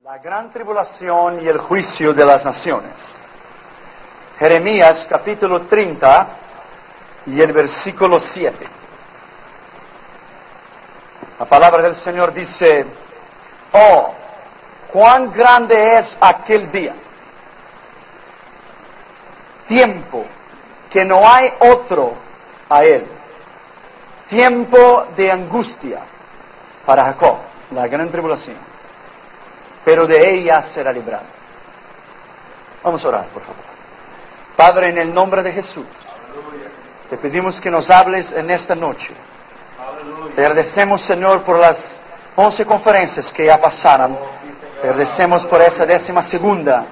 La gran tribulación y el juicio de las naciones. Jeremías capítulo 30 y el versículo 7. La palabra del Señor dice: oh, cuán grande es aquel día, tiempo que no hay otro a él, tiempo de angustia para Jacob, la gran tribulación, pero de ella será librado. Vamos a orar, por favor. Padre, en el nombre de Jesús, te pedimos que nos hables en esta noche. Te agradecemos, Señor, por las 11 conferencias que ya pasaron. Te agradecemos por esa 12ª.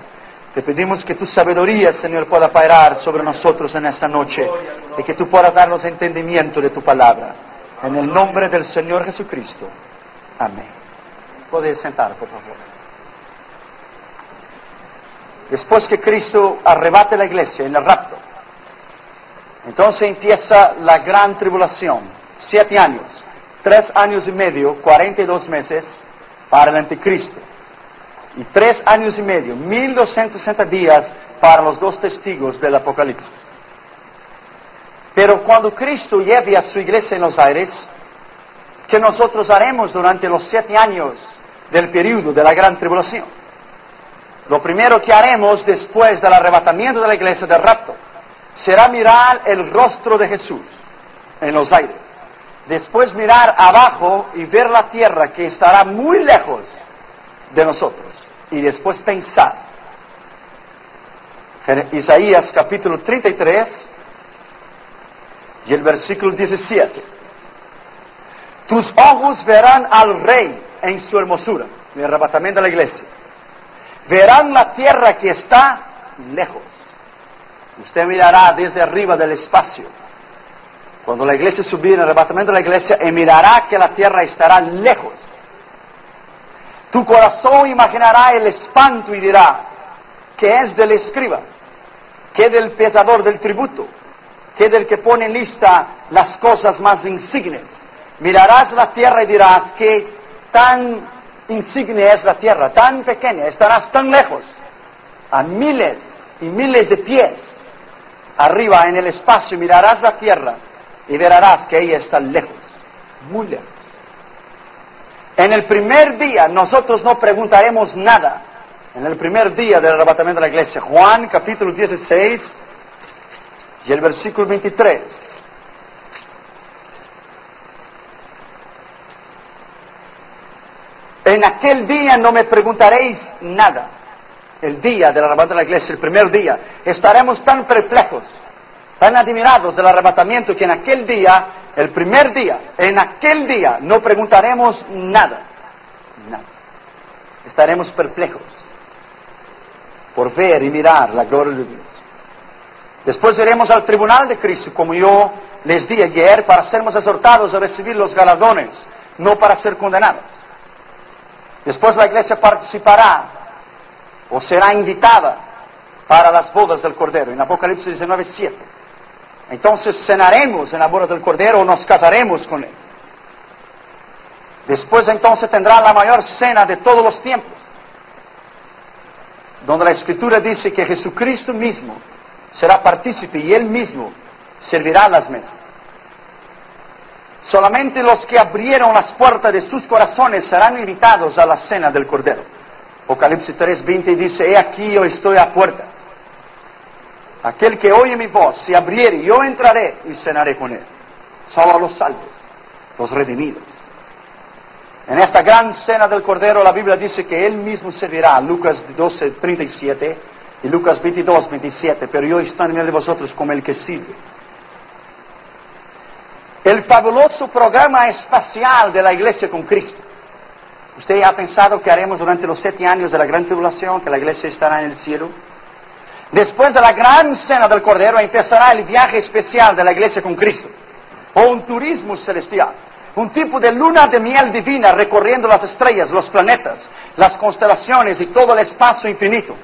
Te pedimos que tu sabiduría, Señor, pueda pairar sobre nosotros en esta noche y que tú puedas darnos entendimiento de tu palabra. En el nombre del Señor Jesucristo. Amén. Puedes sentar, por favor. Después que Cristo arrebate la iglesia en el rapto, entonces empieza la gran tribulación, 7 años, 3 años y medio, 42 meses para el anticristo, y 3 años y medio, 1260 días para los 2 testigos del Apocalipsis. Pero cuando Cristo lleve a su iglesia en los aires, ¿qué nosotros haremos durante los 7 años del periodo de la gran tribulación? Lo primero que haremos después del arrebatamiento de la iglesia del rapto será mirar el rostro de Jesús en los aires. Después mirar abajo y ver la tierra que estará muy lejos de nosotros. Y después pensar. Isaías capítulo 33 y el versículo 17. Tus ojos verán al Rey en su hermosura, el arrebatamiento de la iglesia. Verán la tierra que está lejos. Usted mirará desde arriba del espacio, cuando la iglesia subirá en el arrebatamiento de la iglesia, y mirará que la tierra estará lejos. Tu corazón imaginará el espanto y dirá: ¿qué es del escriba? ¿Qué del pesador del tributo? ¿Qué del que pone en lista las cosas más insignes? Mirarás la tierra y dirás: ¿qué tan insigne es la tierra, tan pequeña, estarás tan lejos, a miles y miles de pies arriba en el espacio? Mirarás la tierra y verás que ella está lejos, muy lejos. En el primer día nosotros no preguntaremos nada. En el primer día del arrebatamiento de la iglesia, Juan capítulo 16 y el versículo 23. En aquel día no me preguntaréis nada. El día del arrebatamiento de la iglesia, el primer día, estaremos tan perplejos, tan admirados del arrebatamiento, que en aquel día, el primer día, en aquel día no preguntaremos nada. Nada. Estaremos perplejos por ver y mirar la gloria de Dios. Después iremos al tribunal de Cristo, como yo les di ayer, para sermos exhortados a recibir los galardones, no para ser condenados. Después la iglesia participará o será invitada para las bodas del Cordero, en Apocalipsis 19:7. Entonces cenaremos en la boda del Cordero o nos casaremos con él. Después entonces tendrá la mayor cena de todos los tiempos, donde la Escritura dice que Jesucristo mismo será partícipe y él mismo servirá las mesas. Solamente los que abrieron las puertas de sus corazones serán invitados a la cena del Cordero. Apocalipsis 3:20 dice: he aquí yo estoy a puerta. Aquel que oye mi voz, si abriere, yo entraré y cenaré con él. Solo a los salvos, los redimidos. En esta gran cena del Cordero la Biblia dice que él mismo servirá. Lucas 12:37 y Lucas 22:27. Pero yo estoy en medio de vosotros como el que sirve. El fabuloso programa espacial de la iglesia con Cristo. ¿Usted ya ha pensado qué haremos durante los 7 años de la gran tribulación, que la iglesia estará en el cielo? Después de la gran cena del Cordero empezará el viaje especial de la iglesia con Cristo, o un turismo celestial, un tipo de luna de miel divina recorriendo las estrellas, los planetas, las constelaciones y todo el espacio infinito.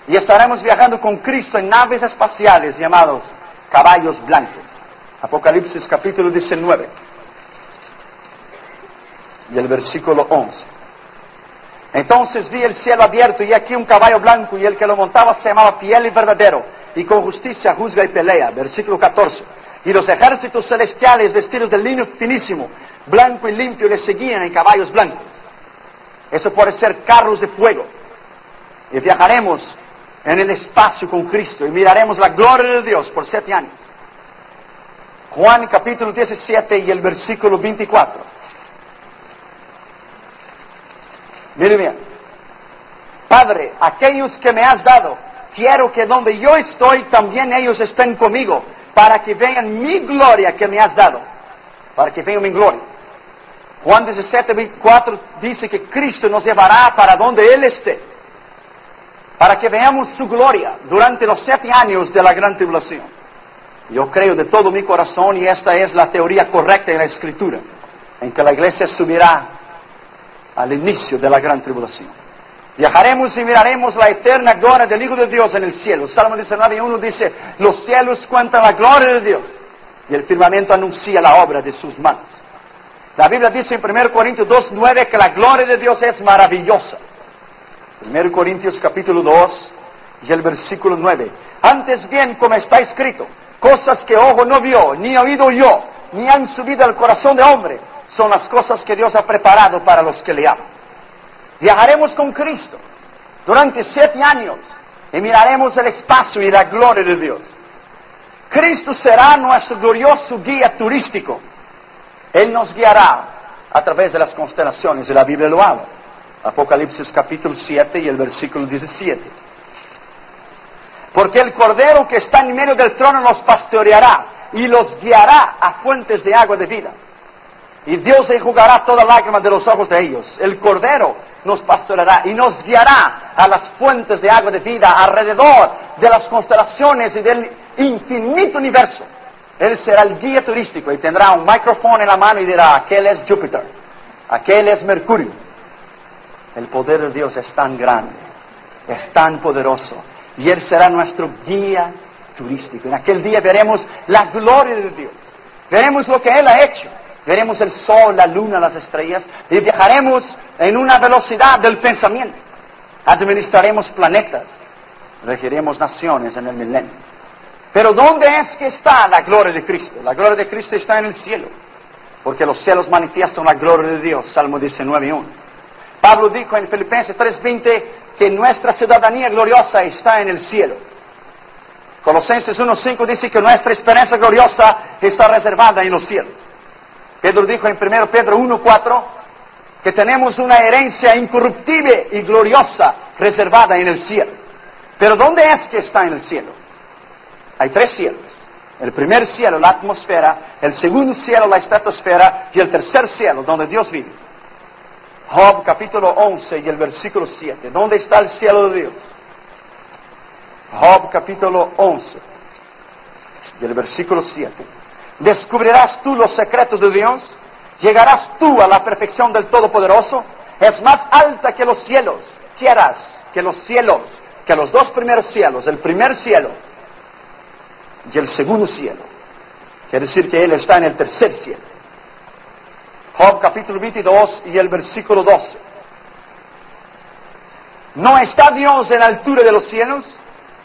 Y estaremos viajando con Cristo en naves espaciales llamados caballos blancos. Apocalipsis capítulo 19 y el versículo 11. Entonces vi el cielo abierto y aquí un caballo blanco y el que lo montaba se llamaba Fiel y Verdadero y con justicia juzga y pelea. Versículo 14. Y los ejércitos celestiales vestidos de lino finísimo, blanco y limpio, le seguían en caballos blancos. Eso puede ser carros de fuego. Y viajaremos en el espacio con Cristo y miraremos la gloria de Dios por 7 años. Juan capítulo 17 y el versículo 24. Mire bien. Padre, aquellos que me has dado, quiero que donde yo estoy también ellos estén conmigo, para que vean mi gloria que me has dado. Para que vean mi gloria. Juan 17, 24 dice que Cristo nos llevará para donde Él esté. Para que veamos su gloria durante los 7 años de la gran tribulación. Yo creo de todo mi corazón, y esta es la teoría correcta en la Escritura, en que la iglesia subirá al inicio de la gran tribulación. Viajaremos y miraremos la eterna gloria del Hijo de Dios en el cielo. Salmo 19:1 dice, los cielos cuentan la gloria de Dios, y el firmamento anuncia la obra de sus manos. La Biblia dice en 1 Corintios 2:9 que la gloria de Dios es maravillosa. 1 Corintios capítulo 2 y el versículo 9. Antes bien, como está escrito, cosas que ojo no vio, ni oído yo, ni han subido al corazón de hombre, son las cosas que Dios ha preparado para los que le aman. Viajaremos con Cristo durante 7 años y miraremos el espacio y la gloria de Dios. Cristo será nuestro glorioso guía turístico. Él nos guiará a través de las constelaciones, y la Biblia lo habla. Apocalipsis capítulo 7 y el versículo 17. Porque el Cordero que está en medio del trono los pastoreará y los guiará a fuentes de agua de vida. Y Dios enjugará toda lágrima de los ojos de ellos. El Cordero nos pastoreará y nos guiará a las fuentes de agua de vida alrededor de las constelaciones y del infinito universo. Él será el guía turístico y tendrá un micrófono en la mano y dirá, aquel es Júpiter, aquel es Mercurio. El poder de Dios es tan grande, es tan poderoso, y Él será nuestro guía turístico. En aquel día veremos la gloria de Dios, veremos lo que Él ha hecho, veremos el sol, la luna, las estrellas, y viajaremos en una velocidad del pensamiento. Administraremos planetas, regiremos naciones en el milenio. Pero ¿dónde es que está la gloria de Cristo? La gloria de Cristo está en el cielo, porque los cielos manifiestan la gloria de Dios. Salmo 19:1. Pablo dijo en Filipenses 3:20 que nuestra ciudadanía gloriosa está en el cielo. Colosenses 1:5 dice que nuestra esperanza gloriosa está reservada en los cielos. Pedro dijo en 1 Pedro 1:4 que tenemos una herencia incorruptible y gloriosa reservada en el cielo. Pero ¿dónde es que está en el cielo? Hay 3 cielos. El primer cielo, la atmósfera; el segundo cielo, la estratosfera; y el tercer cielo, donde Dios vive. Job capítulo 11 y el versículo 7. ¿Dónde está el cielo de Dios? Job capítulo 11 y el versículo 7. ¿Descubrirás tú los secretos de Dios? ¿Llegarás tú a la perfección del Todopoderoso? Es más alta que los cielos. ¿Qué harás? Que los cielos, que los 2 primeros cielos, el primer cielo y el segundo cielo. Quiere decir que Él está en el tercer cielo. Job capítulo 22 y el versículo 12. ¿No está Dios en la altura de los cielos?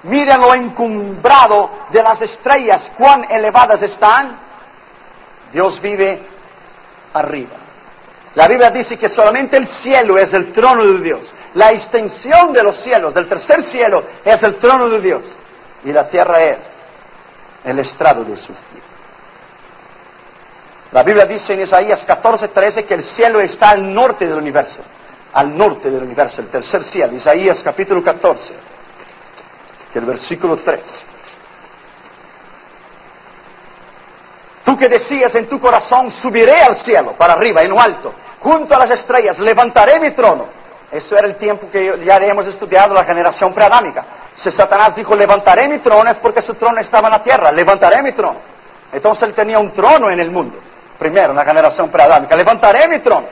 Mira lo encumbrado de las estrellas, cuán elevadas están. Dios vive arriba. La Biblia dice que solamente el cielo es el trono de Dios. La extensión de los cielos, del tercer cielo, es el trono de Dios. Y la tierra es el estrado de sus pies. La Biblia dice en Isaías 14:13 que el cielo está al norte del universo. Al norte del universo, el tercer cielo. Isaías capítulo 14, el versículo 3. Tú que decías en tu corazón, subiré al cielo, para arriba, en lo alto, junto a las estrellas, levantaré mi trono. Eso era el tiempo que ya hemos estudiado la generación preadámica. Si Satanás dijo, levantaré mi trono, es porque su trono estaba en la tierra. Levantaré mi trono. Entonces él tenía un trono en el mundo. Primero, en la generación preadámica. Levantaré mi trono.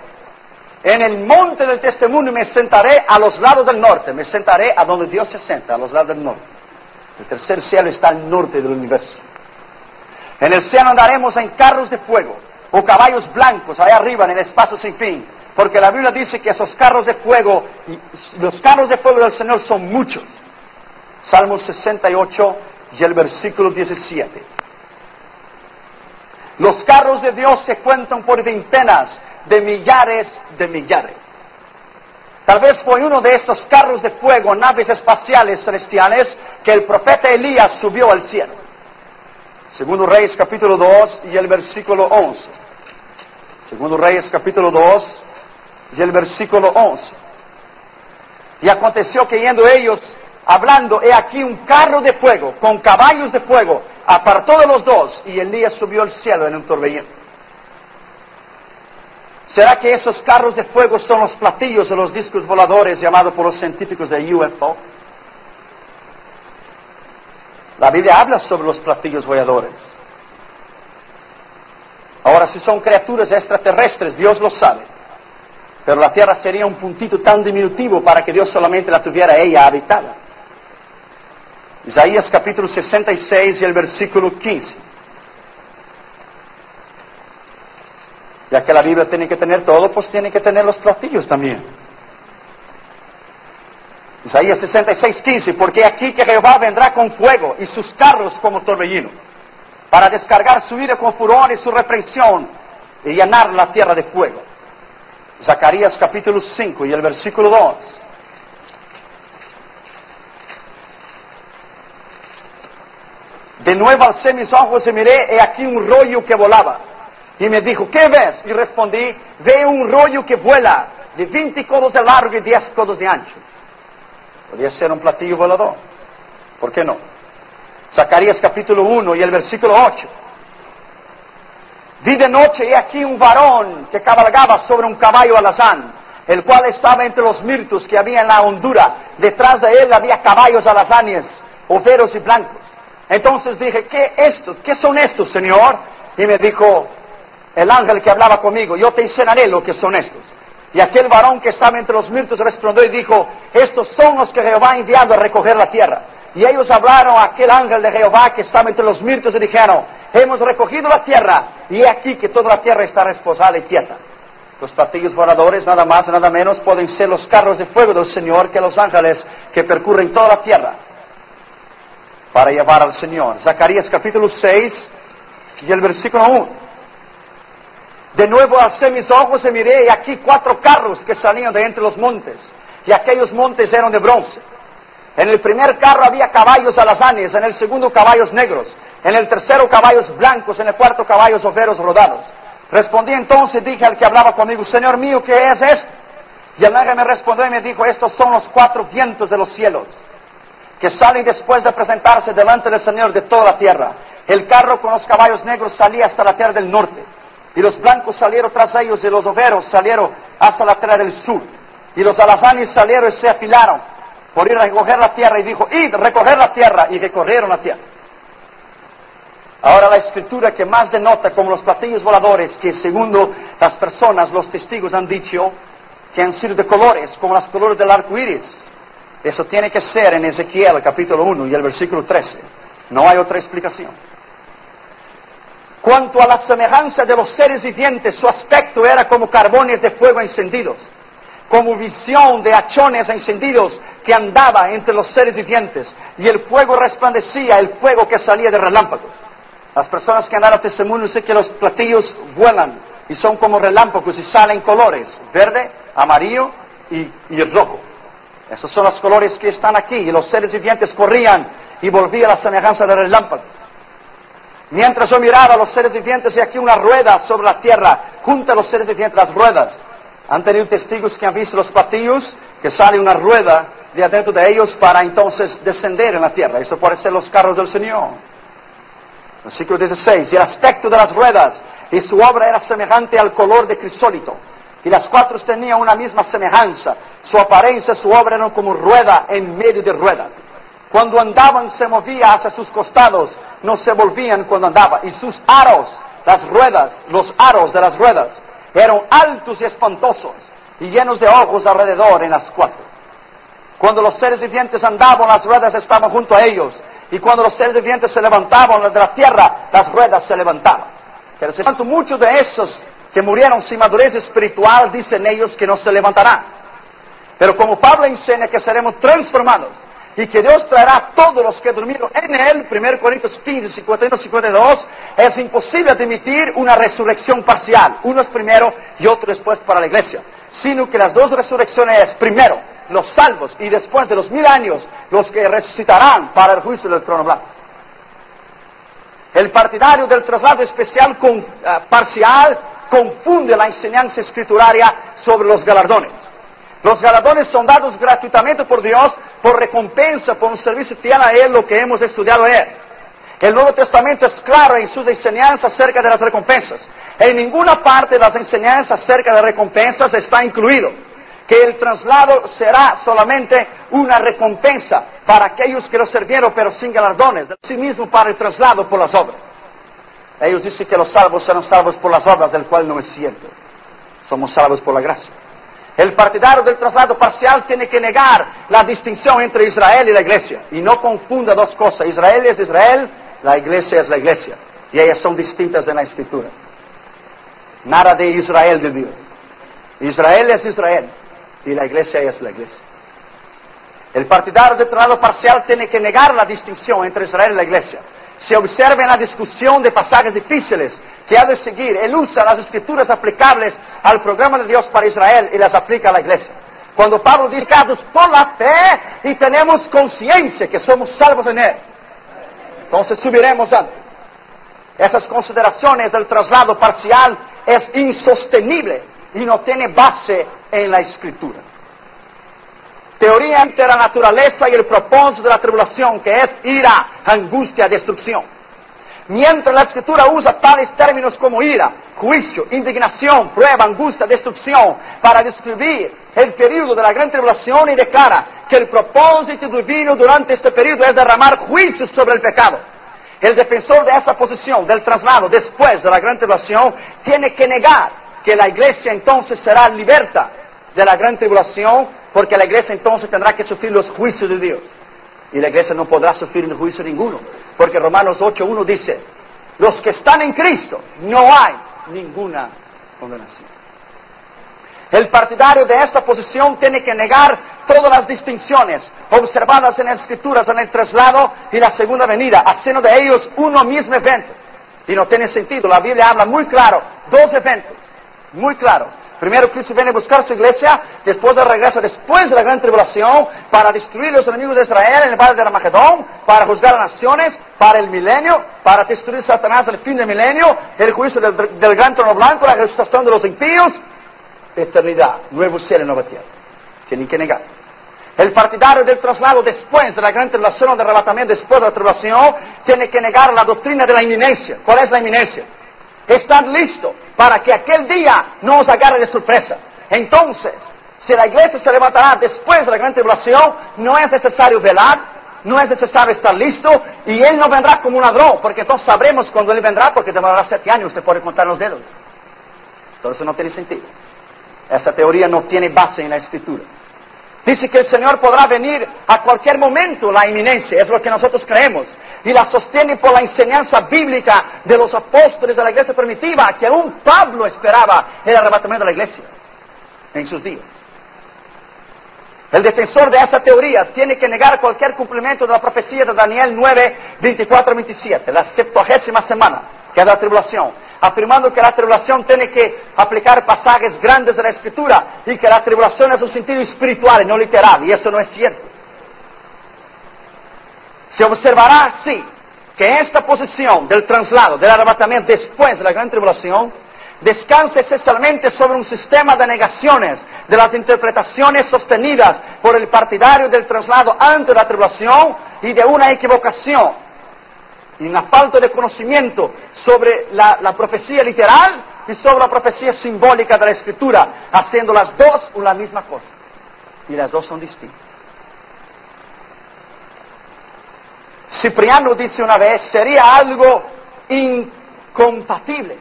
En el monte del testimonio me sentaré a los lados del norte. Me sentaré a donde Dios se sienta, a los lados del norte. El tercer cielo está al norte del universo. En el cielo andaremos en carros de fuego, o caballos blancos, allá arriba en el espacio sin fin. Porque la Biblia dice que esos carros de fuego, los carros de fuego del Señor son muchos. Salmo 68 y el versículo 17. Los carros de Dios se cuentan por veintenas de millares de millares. Tal vez fue uno de estos carros de fuego, naves espaciales celestiales, que el profeta Elías subió al cielo. Segundo Reyes capítulo 2 y el versículo 11. Segundo Reyes capítulo 2 y el versículo 11. Y aconteció que yendo ellos, hablando, he aquí un carro de fuego, con caballos de fuego, apartó de los dos, y Elías subió al cielo en un torbellino. ¿Será que esos carros de fuego son los platillos de los discos voladores llamados por los científicos de UFO? La Biblia habla sobre los platillos voladores. Ahora, si son criaturas extraterrestres, Dios lo sabe. Pero la tierra sería un puntito tan diminutivo para que Dios solamente la tuviera ella habitada. Isaías capítulo 66 y el versículo 15. Ya que la Biblia tiene que tener todo, pues tiene que tener los platillos también. Isaías 66, 15. Porque aquí que Jehová vendrá con fuego y sus carros como torbellino, para descargar su ira con furor y su reprensión y llenar la tierra de fuego. Zacarías capítulo 5 y el versículo 2. De nuevo alcé mis ojos y miré, he aquí un rollo que volaba. Y me dijo, ¿qué ves? Y respondí, veo un rollo que vuela, de 20 codos de largo y 10 codos de ancho. Podría ser un platillo volador. ¿Por qué no? Zacarías capítulo 1 y el versículo 8. Vi de noche, y aquí un varón que cabalgaba sobre un caballo alazán, el cual estaba entre los mirtos que había en la hondura. Detrás de él había caballos alazanes, overos y blancos. Entonces dije, ¿qué son estos, Señor? Y me dijo el ángel que hablaba conmigo, yo te enseñaré lo que son estos. Y aquel varón que estaba entre los mirtos respondió y dijo, estos son los que Jehová ha enviado a recoger la tierra. Y ellos hablaron a aquel ángel de Jehová que estaba entre los mirtos y dijeron, hemos recogido la tierra, y he aquí que toda la tierra está reposada y quieta. Los platillos voladores, nada más y nada menos, pueden ser los carros de fuego del Señor, que los ángeles que percurren toda la tierra para llevar al Señor. Zacarías capítulo 6 y el versículo 1. De nuevo alcé mis ojos y miré, y aquí 4 carros que salían de entre los montes, y aquellos montes eran de bronce. En el primer carro había caballos alazanes, en el segundo caballos negros, en el tercero caballos blancos, en el cuarto caballos overos rodados. Respondí entonces, dije al que hablaba conmigo, Señor mío, ¿qué es esto? Y el ángel me respondió y me dijo, estos son los 4 vientos de los cielos, que salen después de presentarse delante del Señor de toda la tierra. El carro con los caballos negros salía hasta la tierra del norte, y los blancos salieron tras ellos, y los overos salieron hasta la tierra del sur. Y los alazanes salieron y se afilaron por ir a recoger la tierra, y dijo, id, recoger la tierra, y recorrieron la tierra. Ahora la escritura que más denota como los platillos voladores, que según las personas, los testigos han dicho, que han sido de colores, como los colores del arco iris. Eso tiene que ser en Ezequiel capítulo 1 y el versículo 13. No hay otra explicación. Cuanto a la semejanza de los seres vivientes, su aspecto era como carbones de fuego encendidos, como visión de hachones encendidos que andaba entre los seres vivientes, y el fuego resplandecía, el fuego que salía de relámpagos. Las personas que han dado testimonio dicen que los platillos vuelan y son como relámpagos y salen colores, verde, amarillo y rojo. Esos son los colores que están aquí, y los seres vivientes corrían y volvían a la semejanza de relámpagos. Mientras yo miraba a los seres vivientes, y aquí una rueda sobre la tierra, junto a los seres vivientes, las ruedas. Han tenido testigos que han visto los platillos, que sale una rueda de adentro de ellos para entonces descender en la tierra. Eso puede ser los carros del Señor. Versículo 16, y el aspecto de las ruedas y su obra era semejante al color de crisólito, y las 4 tenían una misma semejanza, su apariencia, su obra eran como rueda en medio de rueda. Cuando andaban se movía hacia sus costados, no se volvían cuando andaban, y sus aros, las ruedas, los aros de las ruedas, eran altos y espantosos, y llenos de ojos alrededor en las 4. Cuando los seres vivientes andaban, las ruedas estaban junto a ellos, y cuando los seres vivientes se levantaban de la tierra, las ruedas se levantaban. Pero muchos de esos que murieron sin madurez espiritual, dicen ellos que no se levantarán. Pero como Pablo enseña que seremos transformados y que Dios traerá a todos los que durmieron en Él, 1 Corintios 15, 51, 52, es imposible admitir una resurrección parcial, unos primero y otros después para la iglesia, sino que las dos resurrecciones es primero los salvos y después de los 1000 años los que resucitarán para el juicio del trono blanco. El partidario del traslado especial parcial confunde la enseñanza escrituraria sobre los galardones. Los galardones son dados gratuitamente por Dios por recompensa, por un servicio fiel a Él, lo que hemos estudiado ayer. El Nuevo Testamento es claro en sus enseñanzas acerca de las recompensas. En ninguna parte de las enseñanzas acerca de recompensas está incluido que el traslado será solamente una recompensa para aquellos que lo sirvieron pero sin galardones, de sí mismo para el traslado por las obras. Ellos dicen que los salvos serán salvos por las obras, del cual no es cierto. Somos salvos por la gracia. El partidario del traslado parcial tiene que negar la distinción entre Israel y la iglesia. Y no confunda dos cosas. Israel es Israel, la iglesia es la iglesia. Y ellas son distintas en la Escritura. Nada de Israel de Dios. Israel es Israel y la iglesia es la iglesia. El partidario del traslado parcial tiene que negar la distinción entre Israel y la iglesia. Se observa en la discusión de pasajes difíciles que ha de seguir. Él usa las escrituras aplicables al programa de Dios para Israel y las aplica a la iglesia. Cuando Pablo dice, por la fe y tenemos conciencia que somos salvos en Él, entonces subiremos antes. Esas consideraciones del traslado parcial es insostenible y no tiene base en la Escritura. Teoría entre la naturaleza y el propósito de la tribulación, que es ira, angustia, destrucción. Mientras la Escritura usa tales términos como ira, juicio, indignación, prueba, angustia, destrucción, para describir el periodo de la gran tribulación y declara que el propósito divino durante este periodo es derramar juicio sobre el pecado. El defensor de esa posición, del traslado después de la gran tribulación, tiene que negar que la iglesia entonces será liberta de la gran tribulación, porque la iglesia entonces tendrá que sufrir los juicios de Dios. Y la iglesia no podrá sufrir juicio ninguno, porque Romanos 8:1 dice, los que están en Cristo, no hay ninguna condenación. El partidario de esta posición tiene que negar todas las distinciones observadas en las Escrituras en el traslado y la segunda venida, haciendo de ellos uno mismo evento. Y no tiene sentido, la Biblia habla muy claro, dos eventos, muy claro. Primero Cristo viene a buscar su iglesia, después regresa después de la gran tribulación para destruir los enemigos de Israel en el valle de Armagedón, para juzgar a naciones, para el milenio, para destruir Satanás al fin del milenio, el juicio del gran trono blanco, la resucitación de los impíos, eternidad, nuevo cielo y nueva tierra. Tienen que negar. El partidario del traslado después de la gran tribulación o del arrebatamiento después de la tribulación tiene que negar la doctrina de la inminencia. ¿Cuál es la inminencia? Estar listo para que aquel día no os agarre de sorpresa. Entonces, si la iglesia se levantará después de la gran tribulación, no es necesario velar, no es necesario estar listo, y Él no vendrá como un ladrón, porque entonces sabremos cuando Él vendrá, porque demorará 7 años, usted puede contar los dedos. Entonces no tiene sentido. Esa teoría no tiene base en la Escritura. Dice que el Señor podrá venir a cualquier momento, la inminencia, es lo que nosotros creemos. Y la sostiene por la enseñanza bíblica de los apóstoles de la iglesia primitiva, que aún Pablo esperaba el arrebatamiento de la iglesia en sus días. El defensor de esa teoría tiene que negar cualquier cumplimiento de la profecía de Daniel 9, 24-27, la 70ª semana, que es la tribulación, afirmando que la tribulación tiene que aplicar pasajes grandes de la Escritura y que la tribulación es un sentido espiritual y no literal, y eso no es cierto. Se observará así que esta posición del traslado, del arrebatamiento después de la gran tribulación, descansa esencialmente sobre un sistema de negaciones de las interpretaciones sostenidas por el partidario del traslado antes de la tribulación y de una equivocación y una falta de conocimiento sobre la profecía literal y sobre la profecía simbólica de la Escritura, haciendo las dos una misma cosa. Y las dos son distintas. Cipriano dice una vez, sería algo incompatible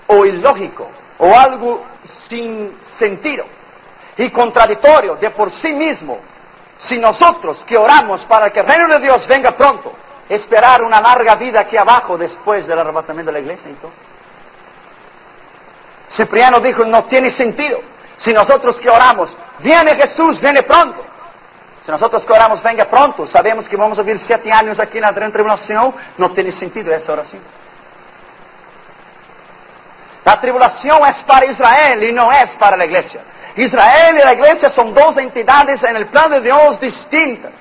o ilógico o algo sin sentido y contradictorio de por sí mismo si nosotros que oramos para que el reino de Dios venga pronto, esperar una larga vida aquí abajo después del arrebatamiento de la iglesia. Entonces, Cipriano dijo, no tiene sentido. Si nosotros que oramos, viene Jesús, viene pronto. Si nosotros que oramos, venga pronto, sabemos que vamos a vivir 7 años aquí en la gran tribulación, no tiene sentido esa oración. La tribulación es para Israel y no es para la iglesia. Israel y la iglesia son dos entidades en el plan de Dios distintas.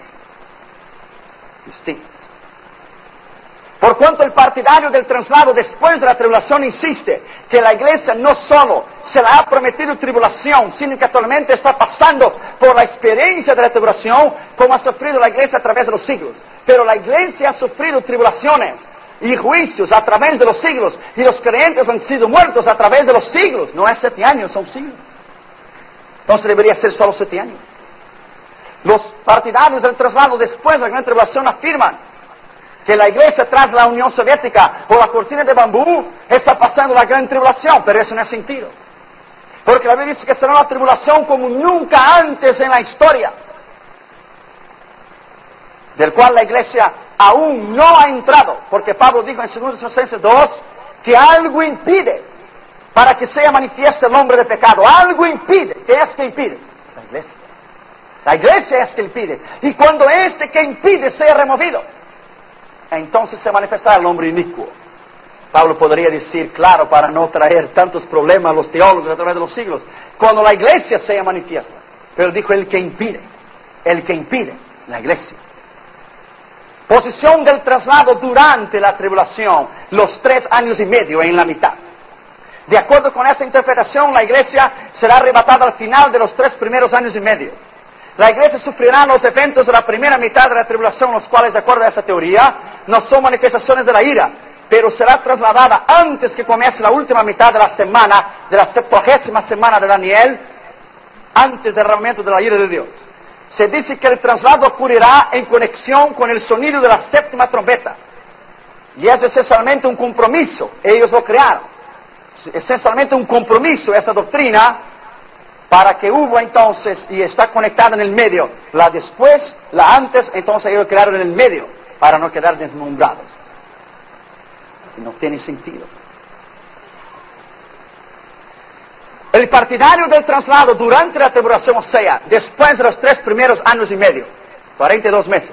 Por cuanto el partidario del traslado después de la tribulación insiste que la iglesia no solo se le ha prometido tribulación, sino que actualmente está pasando por la experiencia de la tribulación como ha sufrido la iglesia a través de los siglos. Pero la iglesia ha sufrido tribulaciones y juicios a través de los siglos, y los creyentes han sido muertos a través de los siglos. No es 7 años, son siglos. Entonces debería ser solo 7 años. Los partidarios del traslado después de la gran tribulación afirman que la iglesia tras la Unión Soviética o la cortina de bambú está pasando la gran tribulación, pero eso no es sentido. Porque la Biblia dice que será una tribulación como nunca antes en la historia, del cual la iglesia aún no ha entrado, porque Pablo dijo en 2 Tesalonicenses 2 que algo impide para que sea manifiesto el hombre de pecado. Algo impide. ¿Qué es que impide? La iglesia. La iglesia es que impide. Y cuando este que impide sea removido, entonces se manifestará el hombre inicuo. Pablo podría decir, claro, para no traer tantos problemas a los teólogos a través de los siglos, cuando la iglesia sea manifiesta. Pero dijo el que impide, la iglesia. Posición del traslado durante la tribulación, los 3 años y medio en la mitad. De acuerdo con esa interpretación, la iglesia será arrebatada al final de los 3 primeros años y medio. La iglesia sufrirá los eventos de la primera mitad de la tribulación, los cuales, de acuerdo a esa teoría, no son manifestaciones de la ira, pero será trasladada antes que comience la última mitad de la semana, de la 70ª semana de Daniel, antes del derramamiento de la ira de Dios. Se dice que el traslado ocurrirá en conexión con el sonido de la 7ª trompeta. Y es esencialmente un compromiso, ellos lo crearon. Esencialmente un compromiso, esa doctrina, para que hubo entonces, y está conectada en el medio, la después, la antes, entonces ellos crearon en el medio, para no quedar deslumbrados. No tiene sentido. El partidario del traslado durante la tribulación, o sea, después de los 3 primeros años y medio, 42 meses,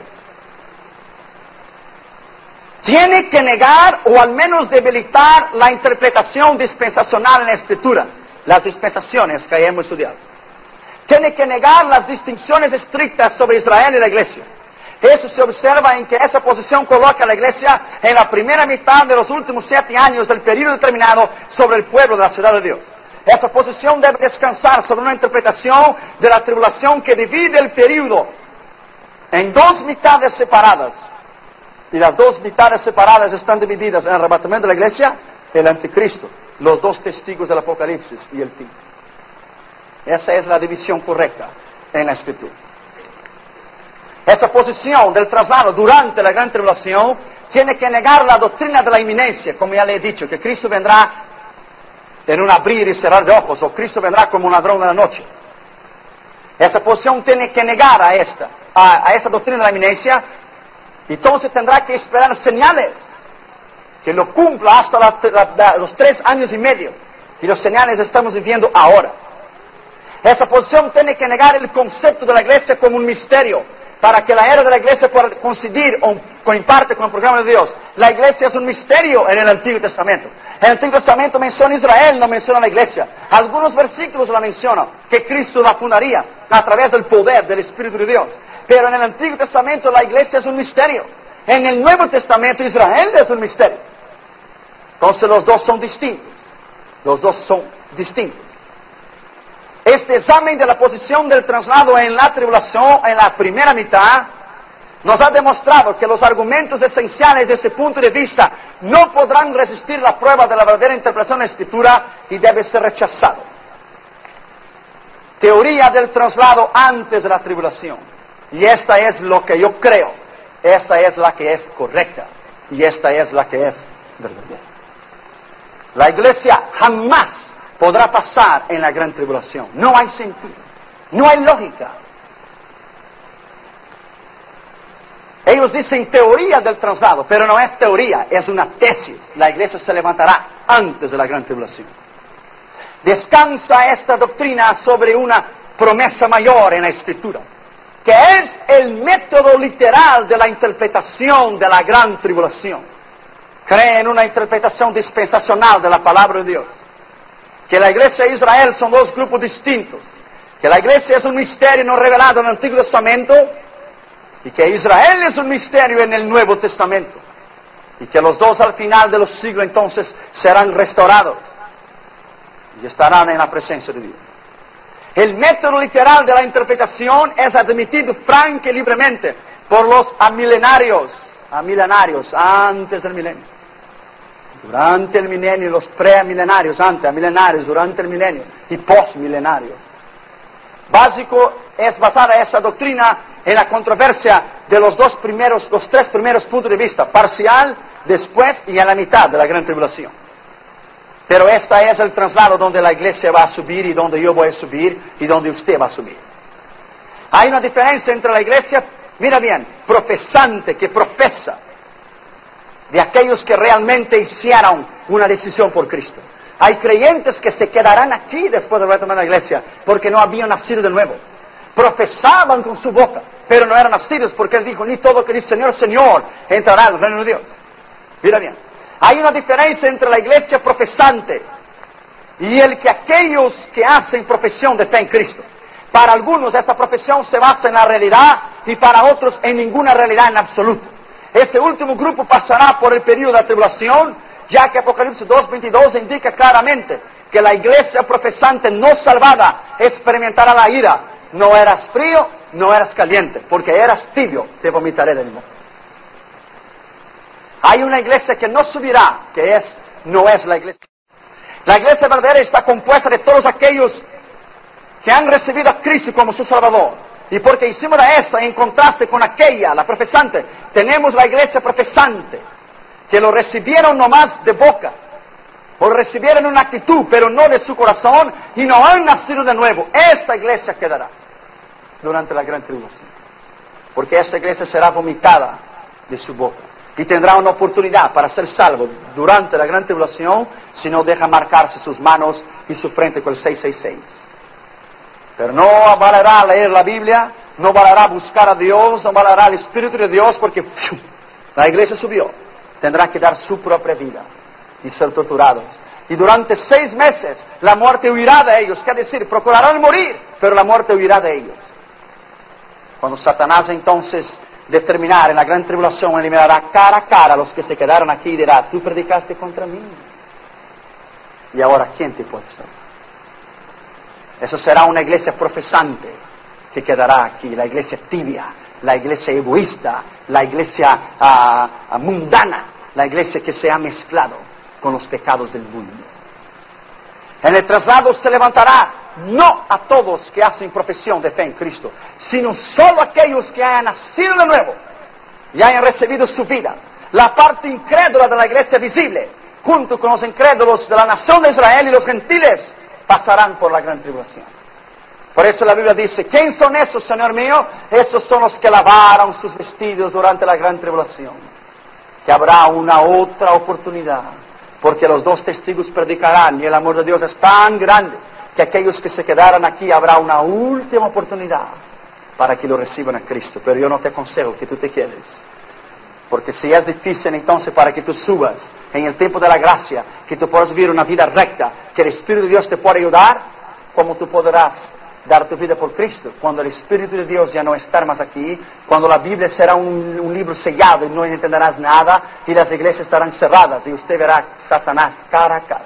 tiene que negar o al menos debilitar la interpretación dispensacional en las Escrituras, las dispensaciones que hemos estudiado. Tiene que negar las distinciones estrictas sobre Israel y la iglesia. Eso se observa en que esa posición coloca a la iglesia en la primera mitad de los últimos 7 años del período determinado sobre el pueblo de la ciudad de Dios. Esa posición debe descansar sobre una interpretación de la tribulación que divide el período en 2 mitades separadas. Y las 2 mitades separadas están divididas en el arrebatamiento de la iglesia, el anticristo, los 2 testigos del Apocalipsis y el fin. Esa es la división correcta en la Escritura. Esa posición del traslado durante la gran tribulación tiene que negar la doctrina de la inminencia, como ya le he dicho, que Cristo vendrá en un abrir y cerrar de ojos, o Cristo vendrá como un ladrón de la noche. Esa posición tiene que negar a esa doctrina de la inminencia, y entonces tendrá que esperar señales que lo cumpla hasta los 3 años y medio, y los señales estamos viviendo ahora. Esa posición tiene que negar el concepto de la iglesia como un misterio, para que la era de la iglesia pueda coincidir en parte con el programa de Dios. La iglesia es un misterio en el Antiguo Testamento. El Antiguo Testamento menciona Israel, no menciona la iglesia. Algunos versículos la mencionan, que Cristo la fundaría a través del poder del Espíritu de Dios. Pero en el Antiguo Testamento la iglesia es un misterio. En el Nuevo Testamento Israel es un misterio. Entonces los dos son distintos. Los dos son distintos. Este examen de la posición del traslado en la tribulación, en la primera mitad, nos ha demostrado que los argumentos esenciales de ese punto de vista no podrán resistir la prueba de la verdadera interpretación de la Escritura y debe ser rechazado. Teoría del traslado antes de la tribulación. Y esta es lo que yo creo. Esta es la que es correcta. Y esta es la que es verdadera. La iglesia jamás podrá pasar en la gran tribulación. No hay sentido. No hay lógica. Ellos dicen teoría del traslado, pero no es teoría, es una tesis. La iglesia se levantará antes de la gran tribulación. descansa esta doctrina sobre una promesa mayor en la Escritura, que es el método literal de la interpretación de la gran tribulación. Cree en una interpretación dispensacional de la palabra de Dios, que la iglesia de Israel son dos grupos distintos, que la iglesia es un misterio no revelado en el Antiguo Testamento y que Israel es un misterio en el Nuevo Testamento, y que los dos al final de los siglos entonces serán restaurados y estarán en la presencia de Dios. El método literal de la interpretación es admitido franca y libremente por los amilenarios antes del milenio, durante el milenio, los premilenarios, antes, amilenarios, durante el milenio y postmilenario. Es basada esa doctrina en la controversia de los tres primeros puntos de vista, parcial, después y a la mitad de la gran tribulación. Pero esta es el traslado donde la iglesia va a subir y donde yo voy a subir y donde usted va a subir. Hay una diferencia entre la iglesia, mira bien, profesante, que profesa, de aquellos que realmente hicieron una decisión por Cristo. Hay creyentes que se quedarán aquí después de retomar la iglesia porque no habían nacido de nuevo. Profesaban con su boca, pero no eran nacidos porque Él dijo, ni todo que dice Señor, Señor, entrará al reino de Dios. Mira bien, hay una diferencia entre la iglesia profesante y aquellos que hacen profesión de fe en Cristo. Para algunos esta profesión se basa en la realidad y para otros en ninguna realidad en absoluto. Ese último grupo pasará por el periodo de la tribulación, ya que Apocalipsis 2:22 indica claramente que la iglesia profesante no salvada experimentará la ira. No eras frío, no eras caliente, porque eras tibio, te vomitaré del mundo. Hay una iglesia que no subirá, no es la iglesia. La iglesia verdadera está compuesta de todos aquellos que han recibido a Cristo como su Salvador. Y porque encima de esta, en contraste con aquella, la profesante, tenemos la iglesia profesante, que lo recibieron nomás de boca, o recibieron una actitud, pero no de su corazón, y no han nacido de nuevo. Esta iglesia quedará durante la gran tribulación, porque esta iglesia será vomitada de su boca, y tendrá una oportunidad para ser salvo durante la gran tribulación, si no deja marcarse sus manos y su frente con el 666. Pero no valerá leer la Biblia, no valerá buscar a Dios, no valerá el Espíritu de Dios, porque la iglesia subió. Tendrá que dar su propia vida y ser torturados. Y durante 6 meses la muerte huirá de ellos, quiere decir, procurarán morir, pero la muerte huirá de ellos. Cuando Satanás entonces determinar en la gran tribulación, eliminará cara a cara a los que se quedaron aquí y dirá, tú predicaste contra mí. Y ahora, ¿quién te puede salvar? Eso será una iglesia profesante que quedará aquí, la iglesia tibia, la iglesia egoísta, la iglesia mundana, la iglesia que se ha mezclado con los pecados del mundo. En el traslado se levantará no a todos que hacen profesión de fe en Cristo, sino solo aquellos que hayan nacido de nuevo y hayan recibido su vida. La parte incrédula de la iglesia visible, junto con los incrédulos de la nación de Israel y los gentiles, pasarán por la gran tribulación. Por eso la Biblia dice, ¿quién son esos, Señor mío? Esos son los que lavaron sus vestidos durante la gran tribulación. Que habrá una otra oportunidad, porque los 2 testigos predicarán y el amor de Dios es tan grande que aquellos que se quedaran aquí habrá una última oportunidad para que lo reciban a Cristo. Pero yo no te aconsejo que tú te quedes, porque si es difícil entonces para que tú subas en el tiempo de la gracia, que tú puedas vivir una vida recta, que el Espíritu de Dios te pueda ayudar, ¿cómo tú podrás dar tu vida por Cristo? Cuando el Espíritu de Dios ya no estará más aquí, cuando la Biblia será un libro sellado y no entenderás nada, y las iglesias estarán cerradas y usted verá Satanás cara a cara.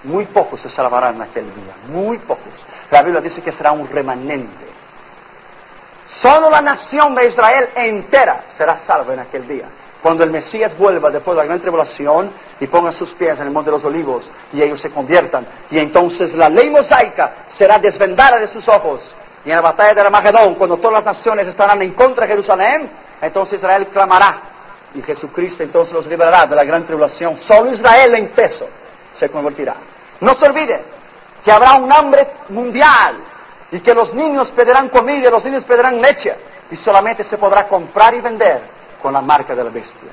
Muy pocos se salvarán en aquel día, muy pocos. La Biblia dice que será un remanente. Solo la nación de Israel entera será salva en aquel día. Cuando el Mesías vuelva después de la gran tribulación y ponga sus pies en el monte de los olivos y ellos se conviertan, y entonces la ley mosaica será desvendada de sus ojos. Y en la batalla de Armagedón, cuando todas las naciones estarán en contra de Jerusalén, entonces Israel clamará y Jesucristo entonces los liberará de la gran tribulación. Solo Israel en peso se convertirá. No se olvide que habrá un hambre mundial y que los niños pedirán comida, los niños pedirán leche, y solamente se podrá comprar y vender con la marca de la bestia.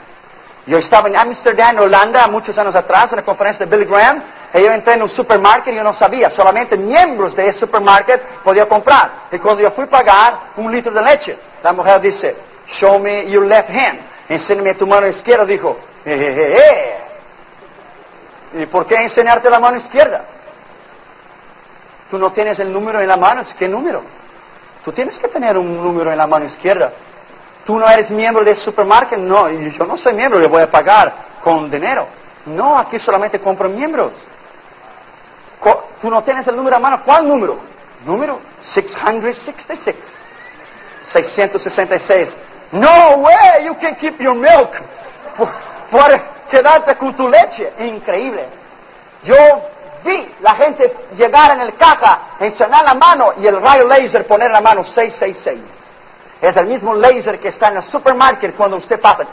Yo estaba en Ámsterdam, Holanda, muchos años atrás, en la conferencia de Billy Graham, Y yo entré en un supermercado y yo no sabía, solamente miembros de ese supermercado podían comprar. Y cuando yo fui a pagar 1 litro de leche, la mujer dice, show me your left hand. Enséñame tu mano izquierda. Dijo, ¿Y por qué enseñarte la mano izquierda? Tú no tienes el número en la mano. ¿Qué número? Tú tienes que tener un número en la mano izquierda. Tú no eres miembro del supermercado. No, yo no soy miembro, yo voy a pagar con dinero. No, aquí solamente compran miembros. Tú no tienes el número en la mano. ¿Cuál número? Número 666. 666. No way, you can keep your milk. Por quedarte con tu leche. Increíble. Yo vi la gente llegar en el caja, enseñar la mano y el rayo láser poner la mano 666. Es el mismo láser que está en el supermercado cuando usted pasa.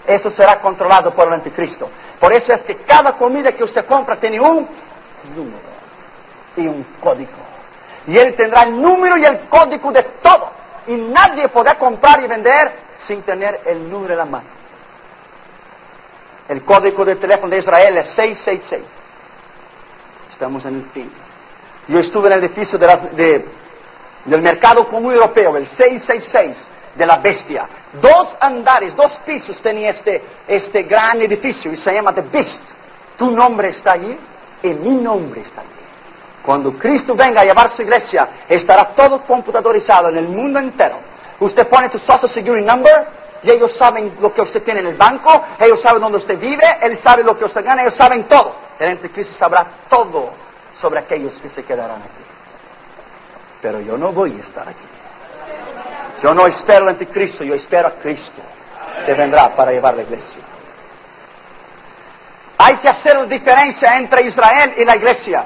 Eso será controlado por el anticristo. Por eso es que cada comida que usted compra tiene un número y un código. Y él tendrá el número y el código de todo. Y nadie podrá comprar y vender sin tener el número en la mano. El código de teléfono de Israel es 666. Estamos en el fin. Yo estuve en el edificio del Mercado Común Europeo, el 666 de la Bestia. 2 andares, 2 pisos tenía este gran edificio y se llama The Beast. Tu nombre está allí y mi nombre está allí. Cuando Cristo venga a llevar su iglesia, estará todo computadorizado en el mundo entero. Usted pone tu Social Security Number y ellos saben lo que usted tiene en el banco, ellos saben dónde usted vive, él sabe lo que usted gana, ellos saben todo. El anticristo sabrá todo sobre aquellos que se quedarán aquí. Pero yo no voy a estar aquí. Yo no espero al anticristo, yo espero a Cristo, que vendrá para llevar la iglesia. Hay que hacer la diferencia entre Israel y la iglesia.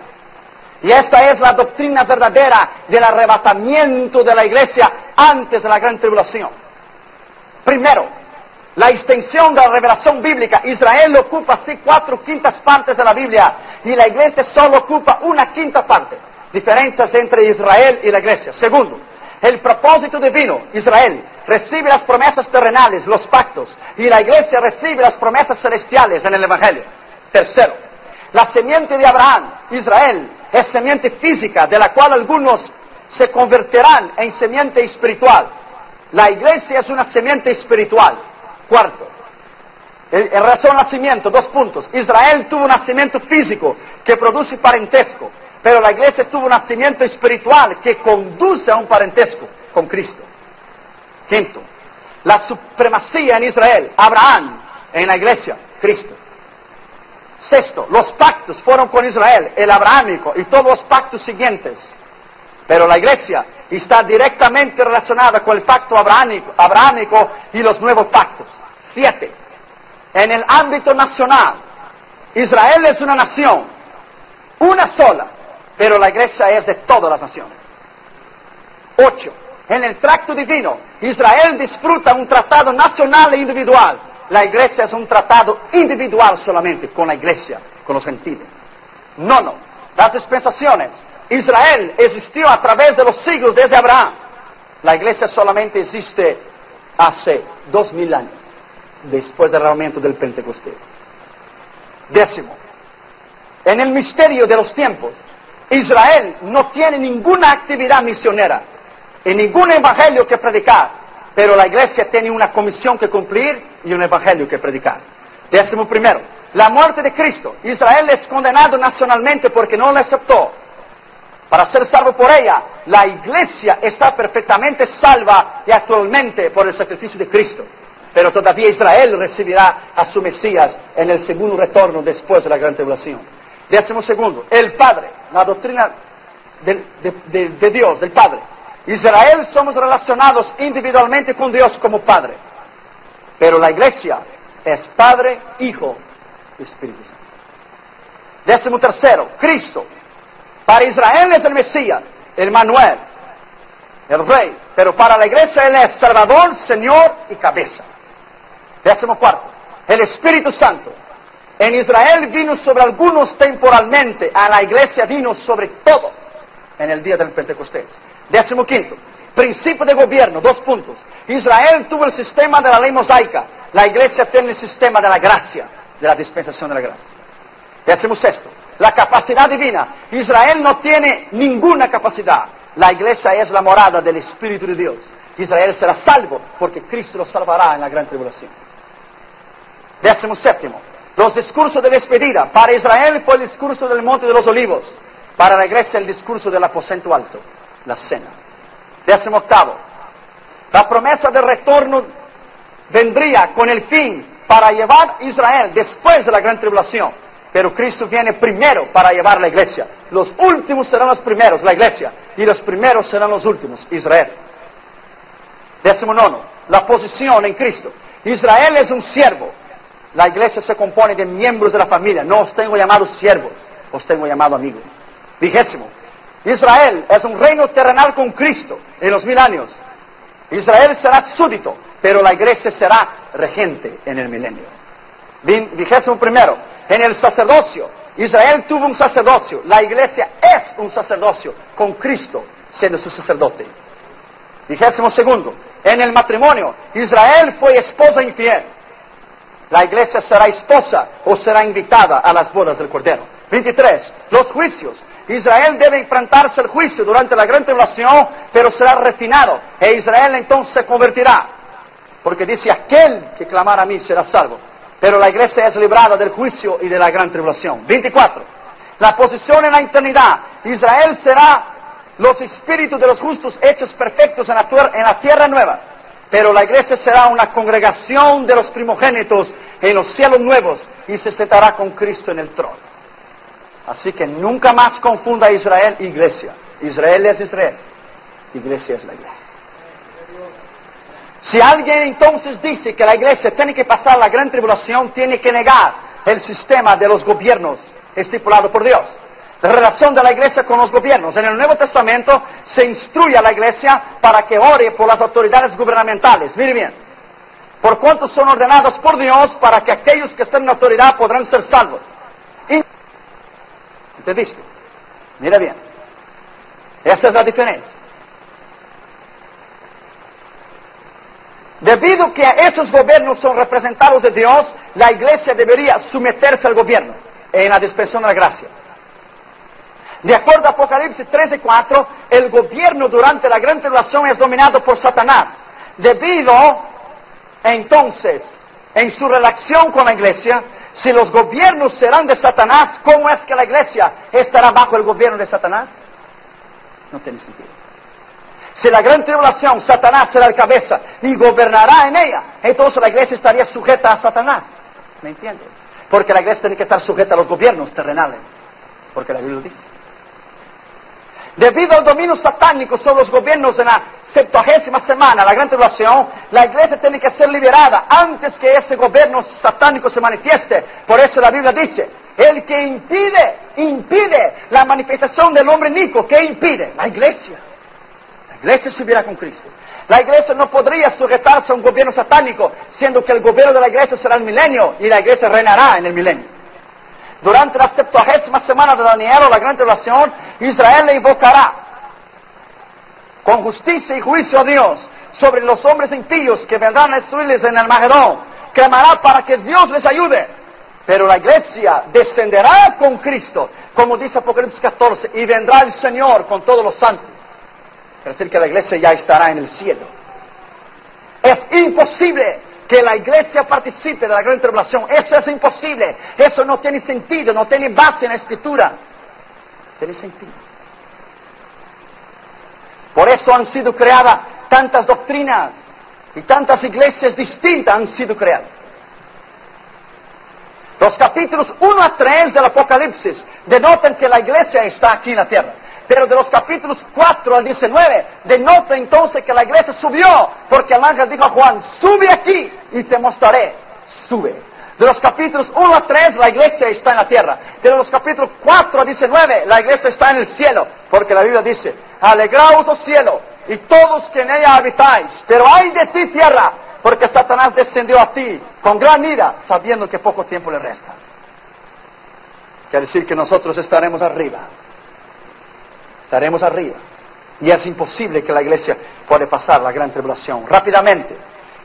Y esta es la doctrina verdadera del arrebatamiento de la iglesia antes de la gran tribulación. Primero, la extensión de la revelación bíblica. Israel ocupa así 4/5 partes de la Biblia y la iglesia solo ocupa 1/5 parte. Diferencias entre Israel y la iglesia. Segundo, el propósito divino. Israel recibe las promesas terrenales, los pactos, y la iglesia recibe las promesas celestiales en el Evangelio. Tercero, la simiente de Abraham, Israel, es simiente física, de la cual algunos se convertirán en simiente espiritual. La iglesia es una simiente espiritual. Cuarto, en relación al nacimiento, 2 puntos. Israel tuvo un nacimiento físico que produce parentesco, pero la iglesia tuvo un nacimiento espiritual que conduce a un parentesco con Cristo. Quinto, la supremacía en Israel, Abraham, en la iglesia, Cristo. Sexto, los pactos fueron con Israel, el abrahámico y todos los pactos siguientes. Pero la iglesia está directamente relacionada con el pacto abrahámico y los nuevos pactos. 7. En el ámbito nacional, Israel es una nación, una sola, pero la iglesia es de todas las naciones. 8. En el tracto divino, Israel disfruta un tratado nacional e individual. La iglesia es un tratado individual solamente con la iglesia, con los gentiles. 9. Las dispensaciones. Israel existió a través de los siglos desde Abraham. La iglesia solamente existe hace 2000 años, después del aumento del Pentecostés. 10. En el misterio de los tiempos, Israel no tiene ninguna actividad misionera y ningún evangelio que predicar. Pero la iglesia tiene una comisión que cumplir y un evangelio que predicar. 11. La muerte de Cristo. Israel es condenado nacionalmente porque no la aceptó. Para ser salvo por ella, la iglesia está perfectamente salva y actualmente por el sacrificio de Cristo. Pero todavía Israel recibirá a su Mesías en el segundo retorno después de la gran tribulación. 12. El Padre. La doctrina de Dios, del Padre. Israel somos relacionados individualmente con Dios como Padre. Pero la iglesia es Padre, Hijo y Espíritu Santo. 13. Cristo. Para Israel es el Mesías, el Manuel, el Rey. Pero para la iglesia Él es Salvador, Señor y cabeza. 14. El Espíritu Santo. En Israel vino sobre algunos temporalmente, a la iglesia vino sobre todo en el día del Pentecostés. 15. Principio de gobierno, 2 puntos. Israel tuvo el sistema de la ley mosaica. La iglesia tiene el sistema de la gracia, de la dispensación de la gracia. 16, la capacidad divina. Israel no tiene ninguna capacidad. La iglesia es la morada del Espíritu de Dios. Israel será salvo porque Cristo lo salvará en la gran tribulación. 17, los discursos de despedida. Para Israel fue el discurso del Monte de los Olivos. Para la iglesia el discurso del aposento alto, la cena. 18, la promesa del retorno vendría con el fin para llevar a Israel después de la gran tribulación. Pero Cristo viene primero para llevar la iglesia. Los últimos serán los primeros, la iglesia. Y los primeros serán los últimos, Israel. 19, la posición en Cristo. Israel es un siervo. La iglesia se compone de miembros de la familia. No os tengo llamados siervos, os tengo llamado amigos. 20, Israel es un reino terrenal con Cristo en los 1000 años. Israel será súbdito, pero la iglesia será regente en el milenio. 21, en el sacerdocio. Israel tuvo un sacerdocio. La iglesia es un sacerdocio con Cristo siendo su sacerdote. 22, en el matrimonio. Israel fue esposa infiel. La iglesia será esposa o será invitada a las bodas del Cordero. 23, los juicios. Israel debe enfrentarse al juicio durante la gran tribulación, pero será refinado. E Israel entonces se convertirá. Porque dice, aquel que clamara a mí será salvo. Pero la iglesia es librada del juicio y de la gran tribulación. 24, la posición en la eternidad. Israel será los espíritus de los justos hechos perfectos en la tierra nueva. Pero la iglesia será una congregación de los primogénitos en los cielos nuevos y se sentará con Cristo en el trono. Así que nunca más confunda Israel e iglesia. Israel es Israel, iglesia es la iglesia. Si alguien entonces dice que la iglesia tiene que pasar la gran tribulación, tiene que negar el sistema de los gobiernos estipulado por Dios. La relación de la iglesia con los gobiernos. En el Nuevo Testamento se instruye a la iglesia para que ore por las autoridades gubernamentales. Mire bien, por cuanto son ordenados por Dios para que aquellos que estén en autoridad podrán ser salvos. ¿Entendiste? Mira bien, esa es la diferencia. Debido que esos gobiernos son representados de Dios, la iglesia debería someterse al gobierno en la dispensación de la gracia. De acuerdo a Apocalipsis 13:4, el gobierno durante la gran tribulación es dominado por Satanás. Debido, entonces, en su relación con la iglesia, si los gobiernos serán de Satanás, ¿cómo es que la iglesia estará bajo el gobierno de Satanás? No tiene sentido. Si la gran tribulación, Satanás será el cabeza y gobernará en ella, entonces la iglesia estaría sujeta a Satanás. ¿Me entiendes? Porque la iglesia tiene que estar sujeta a los gobiernos terrenales, porque la Biblia lo dice. Debido al dominio satánico sobre los gobiernos en la 70ª semana, la gran tribulación, la iglesia tiene que ser liberada antes que ese gobierno satánico se manifieste. Por eso la Biblia dice, el que impide la manifestación del hombre inicuo, ¿qué impide? La iglesia. La iglesia subirá con Cristo. La iglesia no podría sujetarse a un gobierno satánico, siendo que el gobierno de la iglesia será el milenio y la iglesia reinará en el milenio. Durante la 70ª semana de Daniel o la gran tribulación, Israel le invocará con justicia y juicio a Dios sobre los hombres impíos que vendrán a destruirles en el Magedón. Clamará para que Dios les ayude. Pero la iglesia descenderá con Cristo, como dice Apocalipsis 14, y vendrá el Señor con todos los santos. Es decir, que la iglesia ya estará en el cielo. Es imposible que la iglesia participe de la gran tribulación. Eso es imposible. Eso no tiene sentido, no tiene base en la Escritura. Tiene sentido. Por eso han sido creadas tantas doctrinas y tantas iglesias distintas han sido creadas. Los capítulos 1 a 3 del Apocalipsis denotan que la iglesia está aquí en la tierra. Pero de los capítulos 4 al 19, denota entonces que la iglesia subió, porque el ángel dijo a Juan, sube aquí y te mostraré. Sube. De los capítulos 1 a 3, la iglesia está en la tierra. De los capítulos 4 a 19, la iglesia está en el cielo, porque la Biblia dice, alegraos, oh cielo, y todos que en ella habitáis, pero ay de ti, tierra, porque Satanás descendió a ti con gran ira, sabiendo que poco tiempo le resta. Quiere decir que nosotros estaremos arriba. Estaremos arriba. Y es imposible que la iglesia pueda pasar la gran tribulación. Rápidamente,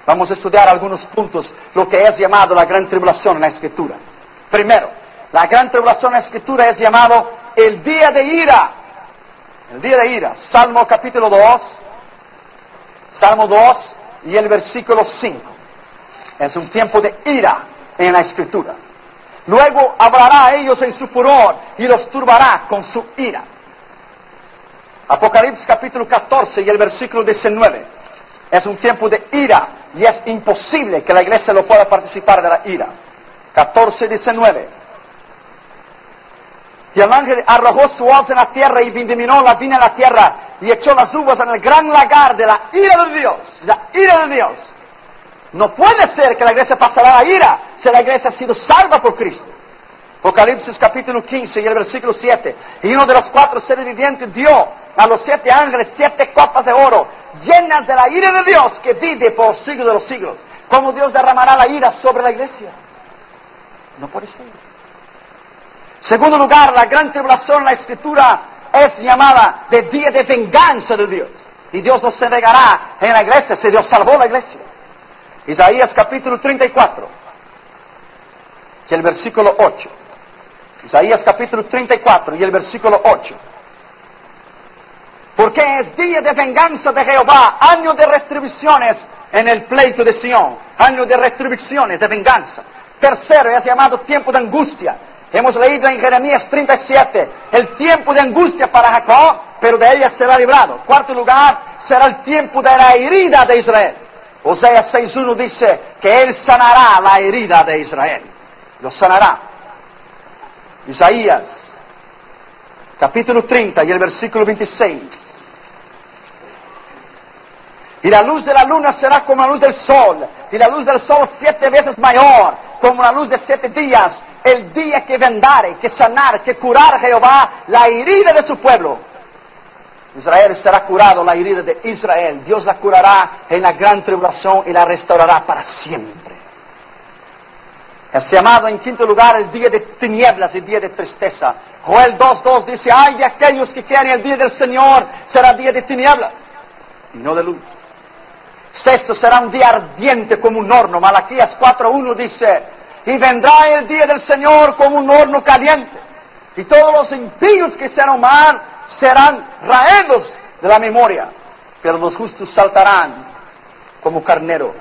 vamos a estudiar algunos puntos, lo que es llamado la gran tribulación en la Escritura. Primero, La gran tribulación en la Escritura es llamado el día de ira. El día de ira. Salmo capítulo 2. Salmo 2 y el versículo 5. Es un tiempo de ira en la Escritura. Luego hablará a ellos en su furor y los turbará con su ira. Apocalipsis capítulo 14 y el versículo 19. Es un tiempo de ira y es imposible que la iglesia lo pueda participar de la ira. 14, 19. Y el ángel arrojó su hoz en la tierra y vindimó la viña en la tierra y echó las uvas en el gran lagar de la ira de Dios. La ira de Dios. No puede ser que la iglesia pasará la ira si la iglesia ha sido salva por Cristo. Apocalipsis capítulo 15 y el versículo 7. Y uno de los 4 seres vivientes dio a los 7 ángeles 7 copas de oro llenas de la ira de Dios que vive por los siglos de los siglos. ¿Cómo Dios derramará la ira sobre la iglesia? No puede ser. Segundo lugar, la gran tribulación en la Escritura es llamada de día de venganza de Dios. Y Dios no se negará en la iglesia si Dios salvó la iglesia. Isaías capítulo 34 y el versículo 8. Isaías capítulo 34 y el versículo 8. Porque es día de venganza de Jehová, año de retribuciones en el pleito de Sión, año de retribuciones, de venganza. Tercero, es llamado tiempo de angustia. Hemos leído en Jeremías 37, el tiempo de angustia para Jacob, pero de ella será librado. Cuarto lugar, será el tiempo de la herida de Israel. Oseas 6.1 dice que Él sanará la herida de Israel. Lo sanará. Isaías, capítulo 30 y el versículo 26. Y la luz de la luna será como la luz del sol, y la luz del sol 7 veces mayor, como la luz de 7 días, el día que vendare, que sanar, que curar Jehová la herida de su pueblo. Israel será curado, la herida de Israel. Dios la curará en la gran tribulación y la restaurará para siempre. Es llamado en quinto lugar el día de tinieblas, el día de tristeza. Joel 2.2 dice, ay de aquellos que quieren el día del Señor, será día de tinieblas y no de luz. Sexto, será un día ardiente como un horno. Malaquías 4.1 dice, y vendrá el día del Señor como un horno caliente. Y todos los impíos que serán mal serán raídos de la memoria, pero los justos saltarán como carneros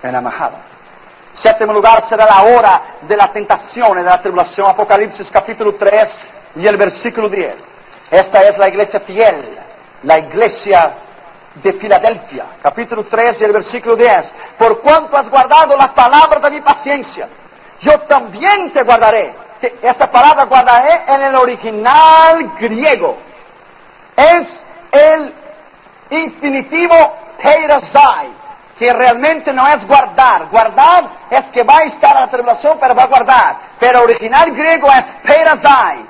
en la majada. Séptimo lugar será la hora de la tentación y de la tribulación. Apocalipsis capítulo 3 y el versículo 10. Esta es la iglesia fiel, la iglesia de Filadelfia. Capítulo 3 y el versículo 10. Por cuanto has guardado la palabra de mi paciencia, yo también te guardaré. Esta palabra guardaré en el original griego es el infinitivo peirasai, que realmente no es guardar. Guardar es que va a estar a la tribulación, pero va a guardar. Pero original griego es peirasai.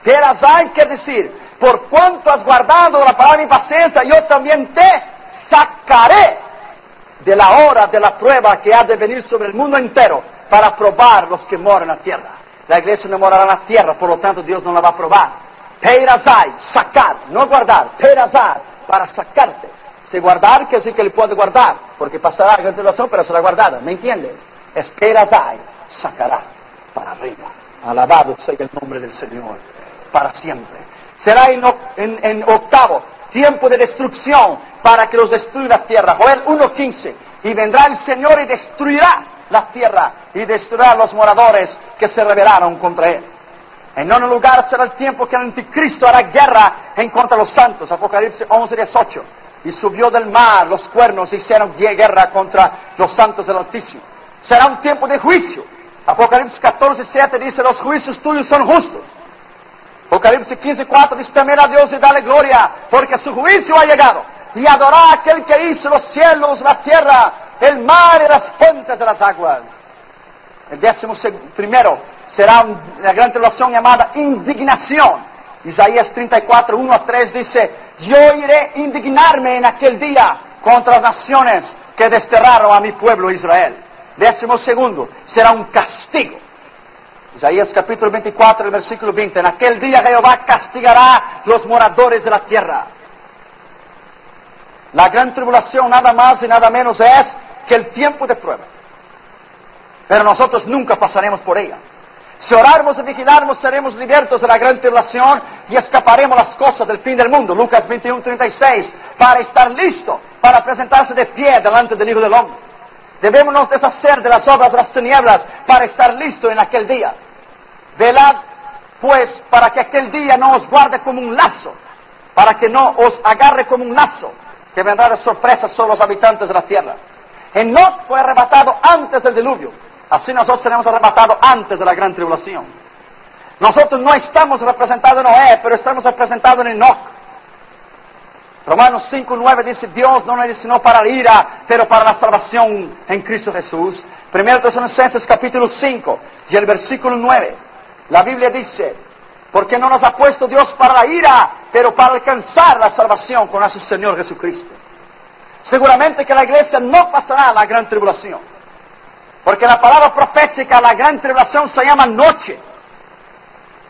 Peirasai quiere decir, por cuanto has guardado la palabra de mi paciencia, yo también te sacaré de la hora de la prueba que ha de venir sobre el mundo entero para probar los que moran en la tierra. La iglesia no morará en la tierra, por lo tanto Dios no la va a probar. Peirasai, sacar, no guardar, peirasai, para sacarte. Si guardar, quiere decir que le puede guardar, porque pasará la gran tribulación, pero será guardada, ¿me entiendes? Es peirasai, sacará para arriba. Alabado sea el nombre del Señor, para siempre. Será en octavo, tiempo de destrucción, para que los destruya la tierra. Joel 1.15, y vendrá el Señor y destruirá la tierra, y destruirá a los moradores que se rebelaron contra él. En nono lugar será el tiempo que el anticristo hará guerra en contra de los santos. Apocalipsis 11.18. Y subió del mar los cuernos y hicieron guerra contra los santos del Altísimo. Será un tiempo de juicio. Apocalipsis 14.7 dice, los juicios tuyos son justos. Apocalipsis 15.4 dice, temer a Dios y dale gloria, porque su juicio ha llegado. Y adorá a aquel que hizo los cielos, la tierra, el mar y las fuentes de las aguas. El 11º será una gran tribulación llamada indignación. Isaías 34, 1-3 dice, yo iré a indignarme en aquel día contra las naciones que desterraron a mi pueblo Israel. 12º será un castigo. Isaías capítulo 24, el versículo 20. En aquel día Jehová castigará los moradores de la tierra. La gran tribulación nada más y nada menos es que el tiempo de prueba. Pero nosotros nunca pasaremos por ella. Si orarmos y vigilarmos, seremos libertos de la gran tribulación y escaparemos las cosas del fin del mundo. Lucas 21:36, para estar listo, para presentarse de pie delante del Hijo del Hombre. Debemos deshacer de las obras de las tinieblas para estar listo en aquel día. Velad, pues, para que aquel día no os guarde como un lazo, para que no os agarre como un lazo, que vendrá de sorpresa sobre los habitantes de la tierra. Enoc fue arrebatado antes del diluvio. Así nosotros seremos arrebatados antes de la gran tribulación. Nosotros no estamos representados en Noé, pero estamos representados en Enoc. Romanos 5:9 dice, Dios no nos destinó para la ira, pero para la salvación en Cristo Jesús. 1 Tesalonicenses capítulo 5 y el versículo 9. La Biblia dice, porque no nos ha puesto Dios para la ira, pero para alcanzar la salvación con nuestro Señor Jesucristo. Seguramente que la iglesia no pasará la gran tribulación. Porque la palabra profética, la gran tribulación, se llama noche.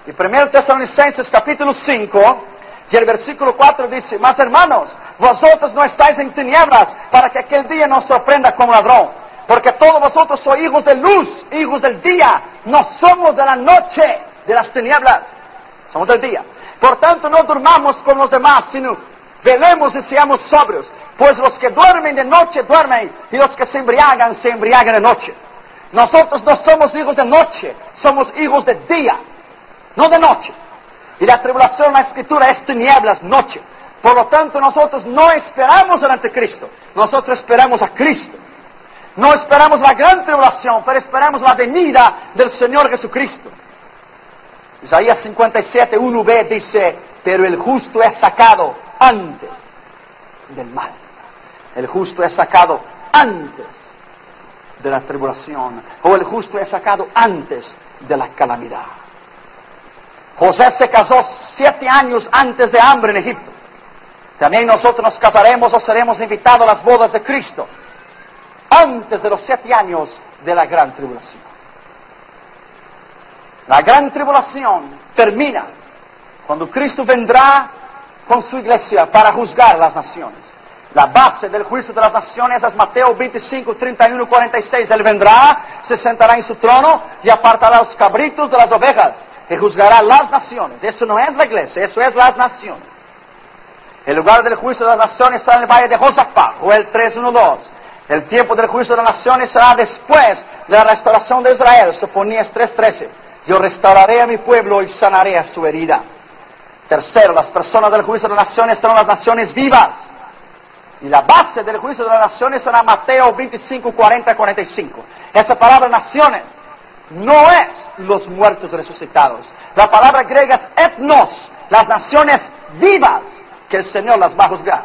Y 1 Tesalonicenses capítulo 5, y el versículo 4 dice, mas hermanos, vosotros no estáis en tinieblas, para que aquel día nos sorprenda como ladrón. Porque todos vosotros sois hijos de luz, hijos del día. No somos de la noche, de las tinieblas. Somos del día. Por tanto, no durmamos con los demás, sino velemos y seamos sobrios. Pues los que duermen de noche, duermen, y los que se embriagan de noche. Nosotros no somos hijos de noche, somos hijos de día, no de noche. Y la tribulación en la Escritura es tinieblas, noche. Por lo tanto, nosotros no esperamos al anticristo, nosotros esperamos a Cristo. No esperamos la gran tribulación, pero esperamos la venida del Señor Jesucristo. Isaías 57:1b dice, pero el justo es sacado antes del mal. El justo es sacado antes de la tribulación, o el justo es sacado antes de la calamidad. José se casó 7 años antes de hambre en Egipto. También nosotros nos casaremos o seremos invitados a las bodas de Cristo antes de los 7 años de la gran tribulación. La gran tribulación termina cuando Cristo vendrá con su iglesia para juzgar las naciones. La base del juicio de las naciones es Mateo 25:31-46. Él vendrá, se sentará en su trono y apartará los cabritos de las ovejas y juzgará las naciones. Eso no es la iglesia, eso es las naciones. El lugar del juicio de las naciones está en el valle de Josafat, Joel 3:1-2. El tiempo del juicio de las naciones será después de la restauración de Israel, Sofonías 3:13. Yo restauraré a mi pueblo y sanaré a su herida. Tercero, las personas del juicio de las naciones serán las naciones vivas. Y la base del juicio de las naciones será Mateo 25:40-45. Esa palabra naciones no es los muertos resucitados. La palabra griega es etnos, las naciones vivas, que el Señor las va a juzgar.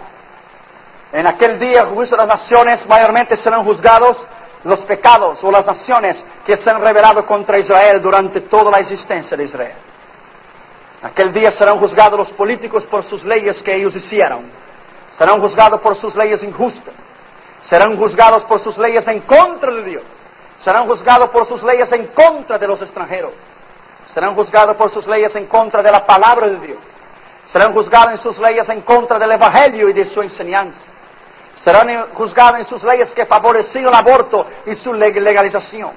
En aquel día, el juicio de las naciones, mayormente serán juzgados los pecados o las naciones que se han rebelado contra Israel durante toda la existencia de Israel. Aquel día serán juzgados los políticos por sus leyes que ellos hicieron. Serán juzgados por sus leyes injustas. Serán juzgados por sus leyes en contra de Dios. Serán juzgados por sus leyes en contra de los extranjeros. Serán juzgados por sus leyes en contra de la palabra de Dios. Serán juzgados en sus leyes en contra del Evangelio y de su enseñanza. Serán juzgados en sus leyes que favorecían el aborto y su legalización.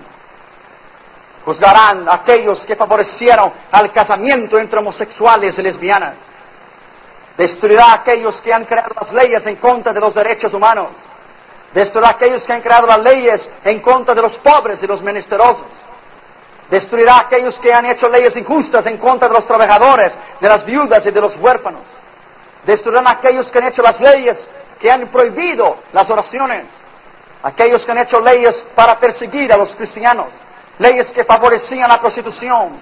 Juzgarán a aquellos que favorecieron al casamiento entre homosexuales y lesbianas. Destruirá a aquellos que han creado las leyes en contra de los derechos humanos. Destruirá a aquellos que han creado las leyes en contra de los pobres y los menesterosos. Destruirá a aquellos que han hecho leyes injustas en contra de los trabajadores, de las viudas y de los huérfanos. Destruirán a aquellos que han hecho las leyes que han prohibido las oraciones. Aquellos que han hecho leyes para perseguir a los cristianos. Leyes que favorecían la prostitución.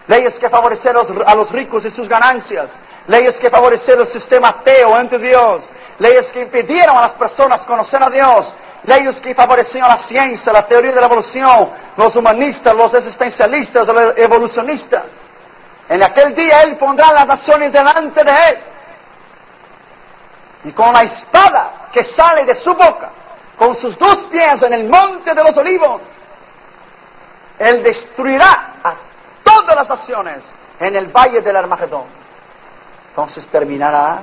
Leyes que favorecieron a los ricos y sus ganancias. Leyes que favorecieron el sistema ateo ante Dios. Leyes que impidieron a las personas conocer a Dios. Leyes que favorecían la ciencia, la teoría de la evolución, los humanistas, los existencialistas, los evolucionistas. En aquel día Él pondrá las naciones delante de Él. Y con la espada que sale de su boca, con sus 2 pies en el monte de los olivos, Él destruirá a todas las naciones en el valle del Armagedón. Entonces terminará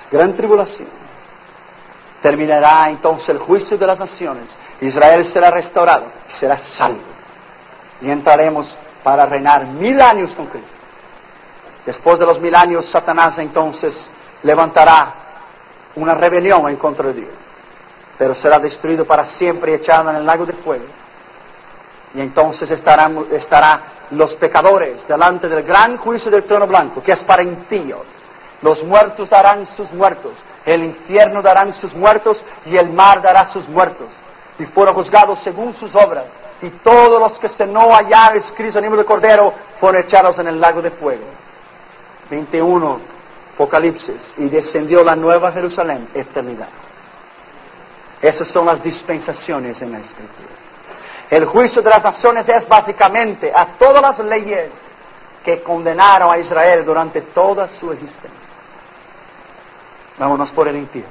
gran tribulación. Terminará entonces el juicio de las naciones. Israel será restaurado, será salvo. Y entraremos para reinar 1000 años con Cristo. Después de los 1000 años, Satanás entonces levantará una rebelión en contra de Dios. Pero será destruido para siempre y echado en el lago de fuego. Y entonces estarán los pecadores delante del gran juicio del trono blanco, que es para impíos. Los muertos darán sus muertos, el infierno darán sus muertos y el mar dará sus muertos. Y fueron juzgados según sus obras. Y todos los que no hallaron escritos en el libro del Cordero fueron echados en el lago de fuego. 21, Apocalipsis. Y descendió la nueva Jerusalén, eternidad. Esas son las dispensaciones en la Escritura. El juicio de las naciones es básicamente a todas las leyes que condenaron a Israel durante toda su existencia. Vámonos por el impío.